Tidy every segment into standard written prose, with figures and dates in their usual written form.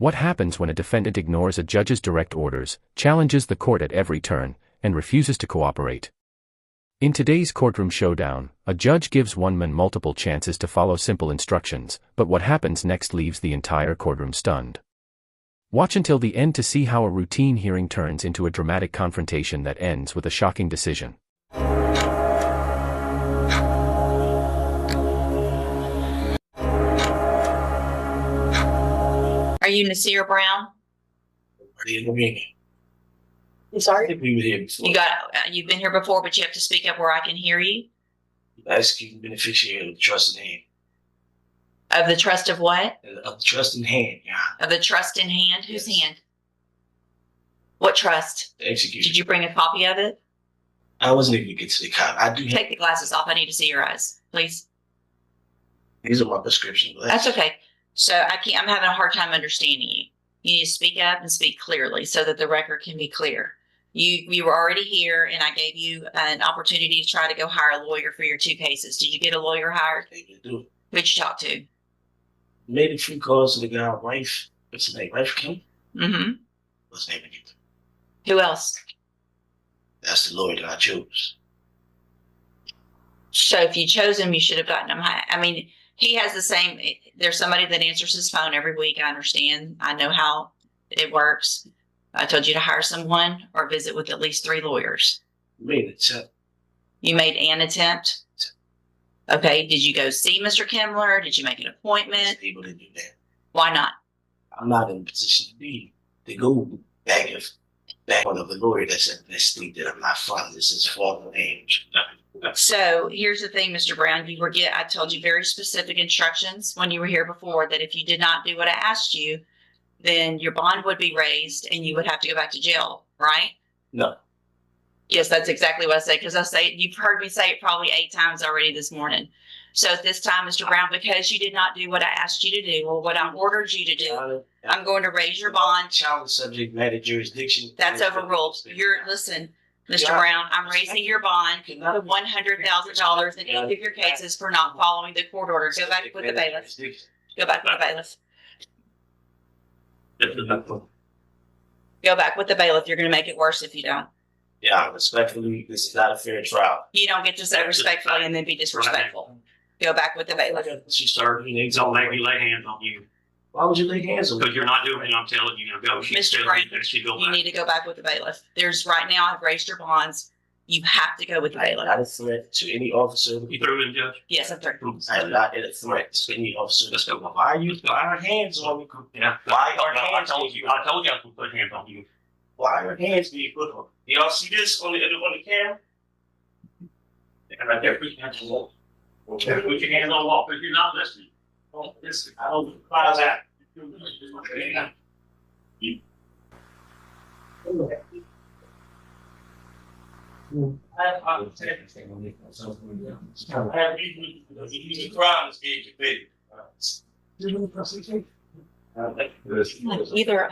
What happens when a defendant ignores a judge's direct orders, challenges the court at every turn, and refuses to cooperate? In today's courtroom showdown, a judge gives one man multiple chances to follow simple instructions, but what happens next leaves the entire courtroom stunned. Watch until the end to see how a routine hearing turns into a dramatic confrontation that ends with a shocking decision. Are you Nasir Brown? I'm sorry. I think we were here before. You've been here before, but you have to speak up where I can hear you. Execute beneficiary of the trust in hand. Of the trust of what? Of the trust in hand, yeah. Of the trust in hand? Whose Yes. hand? What trust? The execution. Did you bring a copy of it? I wasn't able to get to the cop. I do have, Take the glasses off. I need to see your eyes, please. these are my prescription That's glasses. okay. So I'm having a hard time understanding you. You need to speak up and speak clearly so that the record can be clear. You were already here, and I gave you an opportunity to try to go hire a lawyer for your 2 cases. Did you get a lawyer hired? Able to do it. Who'd you talk to? Made a few calls to the guy, wife. What's his name? Wife Kim? Mm-hmm. What's his name again? Who else? That's the lawyer that I chose. So if you chose him, you should have gotten him hired. I mean, he has the same. There's somebody that answers his phone every week. I understand. I know how it works. I told you to hire someone or visit with at least 3 lawyers. Made an attempt. You made an attempt. Okay. Did you go see Mr. Kimler? Did you make an appointment? Able to do that. Why not? I'm not in a position to go back on the lawyer that said this thing that I'm not finding. This is false names. So here's the thing, Mr. Brown. I told you very specific instructions when you were here before that if you did not do what I asked you, then your bond would be raised and you would have to go back to jail, right? No. Yes, that's exactly what I say. Because you've heard me say it probably 8 times already this morning. So at this time, Mr. Brown, because you did not do what I asked you to do or what I ordered you to do, I'm going to raise your bond. Child subject matter jurisdiction. That's overruled. Listen, Mr. Brown, I'm raising your bond to $100,000 in each of your cases for not following the court order. Go back with the bailiff. Go back with the bailiff. Go back with the bailiff. You're going to make it worse if you don't. Yeah, respectfully, this is not a fair trial. You don't get to say respectfully and then be disrespectful. Go back with the bailiff. She started. Don't make me lay hands on you. Why would you lay hands on me? Because you're not doing it, I'm telling you, now go. Mr. Brown, you need to go back with the bailiff. Right now, I've raised your bonds. You have to go with the I am bailiff. not a threat to any officer. You through in, Judge? Yes, I'm through. I am not a threat to any officer. Let's go. Why are hands on me? Yeah. Why are I hands told you I was gonna put hands on you. Why are hands being put on? Y'all see this on the camera? And right there, put your hands on the wall. Okay. Put your hands on the wall, because you're not listening. Oh, listen, I don't know that. Either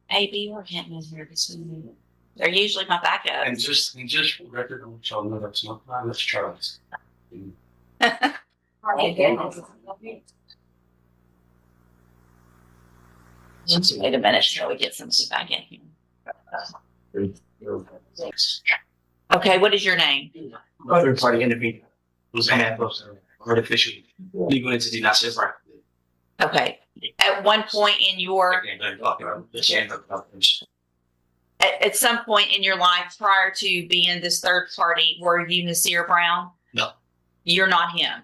A, B, or Hinton is here this evening. They're usually my backup. And just for record, I'm telling you that's not that's Charles. Just wait a minute till we get somebody back in here. Okay, what is your name? Third party intervener was half of artificial legal entity, not said right. Okay. At one point in your at some point in your life prior to being this third party, were you Nasir Brown? No. You're not him.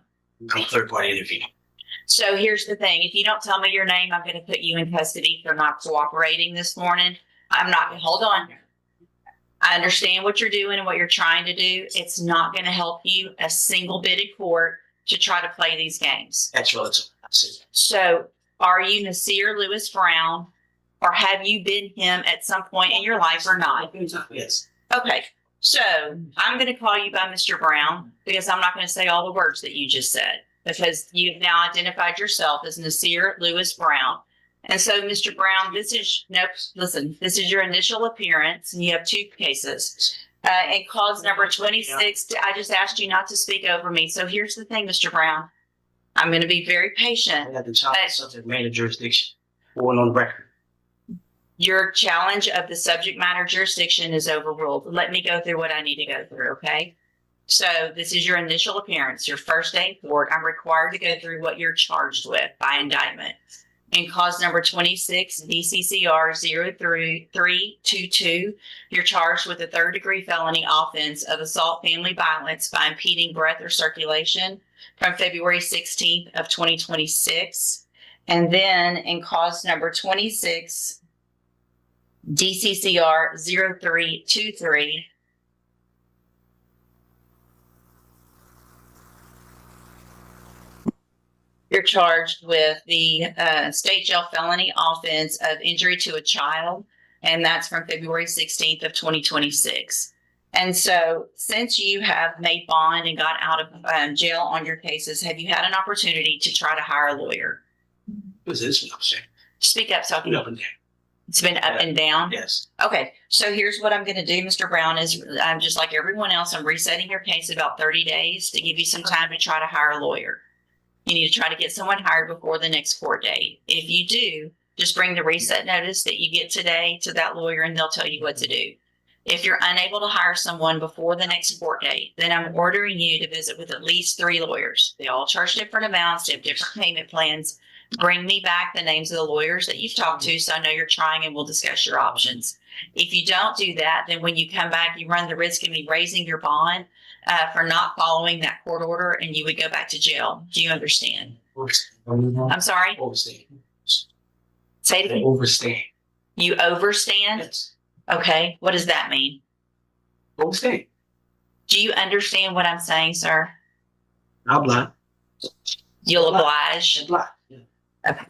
I'm a third party intervener. So here's the thing. If you don't tell me your name, I'm going to put you in custody for not cooperating this morning. Hold on. I understand what you're doing and what you're trying to do. It's not going to help you a single bit in court to try to play these games. That's relative. So are you Nasir Lewis Brown, or have you been him at some point in your life or not? Yes. Okay. So I'm going to call you by Mr. Brown because I'm not going to say all the words that you just said because you've now identified yourself as Nasir Lewis Brown. And so, Mr. Brown, this is your initial appearance and you have 2 cases. And cause number 26, I just asked you not to speak over me. So here's the thing, Mr. Brown. I'm going to be very patient. I got the child subject matter jurisdiction. Going on record. Your challenge of the subject matter jurisdiction is overruled. Let me go through what I need to go through, okay? So this is your initial appearance, your first day in court. I'm required to go through what you're charged with by indictment. In cause number 26, DCCR 03322, you're charged with a third-degree felony offense of assault family violence by impeding breath or circulation from February 16th of 2026. And then in cause number 26, DCCR 0323, you're charged with the state jail felony offense of injury to a child, and that's from February 16th of 2026. And so since you have made bond and got out of jail on your cases, have you had an opportunity to try to hire a lawyer? What's this one I'm saying? Speak up so I can. Up and down. It's been up and down? Yes. Okay, so here's what I'm going to do, Mr. Brown, is I'm just like everyone else. I'm resetting your case about 30 days to give you some time to try to hire a lawyer. You need to try to get someone hired before the next court date. If you do, just bring the reset notice that you get today to that lawyer and they'll tell you what to do. If you're unable to hire someone before the next court date, then I'm ordering you to visit with at least 3 lawyers. They all charge different amounts, they have different payment plans. Bring me back the names of the lawyers that you've talked to so I know you're trying and we'll discuss your options. If you don't do that, then when you come back, you run the risk of me raising your bond for not following that court order, and you would go back to jail. Do you understand? I'm sorry? Overstand. Say it again. Overstand. You overstand? Yes. Okay. What does that mean? Overstand. Do you understand what I'm saying, sir? I'm blind. You'll oblige. I'm blind. Yeah. Okay.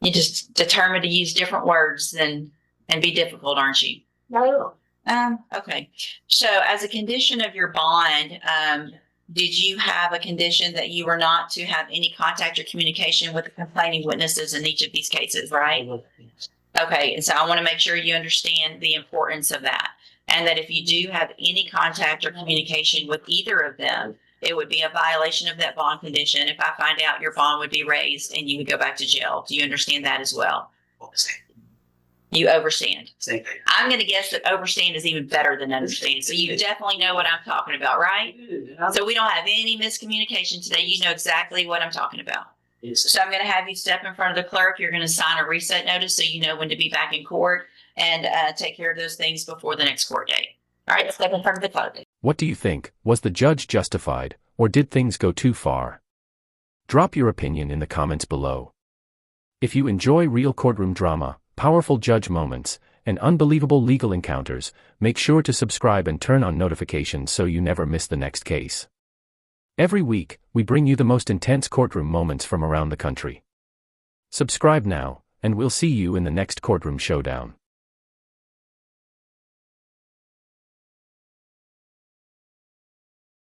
You just determined to use different words and be difficult, aren't you? No. Okay. So as a condition of your bond, did you have a condition that you were not to have any contact or communication with the complaining witnesses in each of these cases, right? Okay. And so I want to make sure you understand the importance of that. And that if you do have any contact or communication with either of them, it would be a violation of that bond condition. If I find out, your bond would be raised and you would go back to jail. Do you understand that as well? Overstand. You overstand. Same thing. I'm going to guess that overstand is even better than understand. So you definitely know what I'm talking about, right? So we don't have any miscommunication today. You know exactly what I'm talking about. Yes. So I'm going to have you step in front of the clerk. You're going to sign a reset notice so you know when to be back in court and take care of those things before the next court date. All right, step in front of the clerk. What do you think? Was the judge justified, or did things go too far? Drop your opinion in the comments below. If you enjoy real courtroom drama, powerful judge moments, and unbelievable legal encounters, make sure to subscribe and turn on notifications so you never miss the next case. Every week, we bring you the most intense courtroom moments from around the country. Subscribe now, and we'll see you in the next courtroom showdown.